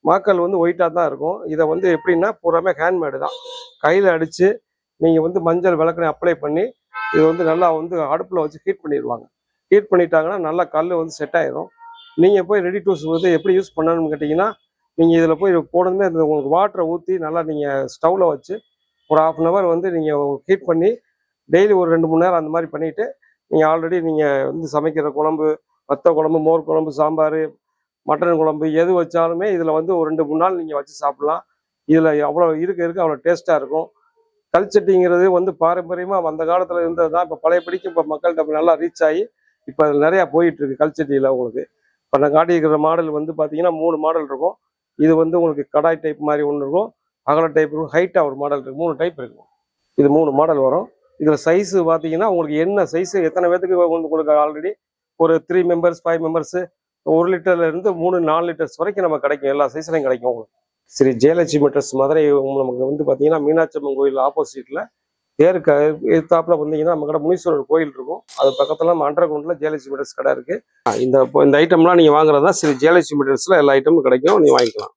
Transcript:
மாக்கல் வந்து ஒயிட்டாக தான் இருக்கும். இதை வந்து எப்படின்னா பூராமே ஹேண்ட்மேடு தான். கையில் அடித்து நீங்கள் வந்து மஞ்சள் விளக்குனை அப்ளை பண்ணி இது வந்து நல்லா வந்து அடுப்பில் வச்சு ஹீட் பண்ணிடுவாங்க. ஹீட் பண்ணிட்டாங்கன்னா நல்லா கல் வந்து செட் ஆயிடும். நீங்கள் போய் ரெடி டூஸ் வந்து எப்படி யூஸ் பண்ணணும்னு கேட்டிங்கன்னா, நீங்கள் இதில் போய் போனதுமே இந்த உங்களுக்கு வாட்டரை ஊற்றி நல்லா நீங்கள் ஸ்டவ்வில் வச்சு ஒரு 1/2 hour வந்து நீங்கள் ஹீட் பண்ணி டெய்லி ஒரு 2-3 நேரம் அந்த மாதிரி பண்ணிவிட்டு நீங்கள் ஆல்ரெடி நீங்கள் வந்து சமைக்கிற குழம்பு, வத்த குழம்பு, மோர் குழம்பு, சாம்பார், மட்டன் குழம்பு எது வச்சாலுமே இதில் வந்து ஒரு 2-3 நாள் நீங்கள் வச்சு சாப்பிட்லாம். இதில் அவ்வளோ இருக்க அவ்வளோ டேஸ்ட்டாக இருக்கும். கல்சட்டிங்கிறது வந்து பாரம்பரியமாக அந்த காலத்தில் இருந்தது தான். இப்போ பழையபடிக்கு இப்போ மக்கள்கிட்ட நல்லா ரீச் ஆகி இப்போ அதில் நிறையா போயிட்டுருக்கு கல்சட்டியில். உங்களுக்கு இப்போ நான் காட்டியிருக்கிற மாடல் வந்து பார்த்தீங்கன்னா 3 மாடல் இருக்கும். இது வந்து உங்களுக்கு கடாய் டைப் மாதிரி ஒன்று இருக்கும், அகல டைப் இருக்கும், ஹைட்டாக ஒரு மாடல் இருக்குது. 3 டைப் இருக்கும். இது 3 மாடல் வரும். இதில் சைஸு பார்த்தீங்கன்னா உங்களுக்கு என்ன சைஸு எத்தனை பேத்துக்கு உங்களுக்கு ஆல்ரெடி ஒரு 3 மெம்பர்ஸ் 5 மெம்பர்ஸு 1 லிட்டர்லேருந்து 3-4 லிட்டர்ஸ் வரைக்கும் நம்ம கிடைக்கும். எல்லா சைஸ்லையும் கிடைக்கும் உங்களுக்கு. ஸ்ரீ ஜெயலட்சுமி மெட்ரஸ் மதுரை நமக்கு வந்து பார்த்தீங்கன்னா மீனாட்சி அம்மன் கோயில் ஆப்போசிட்டில் தேருக்கு எதிர்த்தாப்புல வந்தீங்கன்னா நம்ம கடை முனீஸ்வரர் கோயில் இருக்கும். அது பக்கத்தில் நம்ம அண்டர் கிரவுண்டில் ஜெயலட்சுமி மெட்ரஸ் கடை இருக்குது. இந்த ஐட்டம்லாம் நீங்கள் வாங்குறது தான் ஸ்ரீ ஜெயலட்சுமி மெட்ரஸில் எல்லா ஐட்டமும் கிடைக்கும். நீங்கள் வாங்கிக்கலாம்.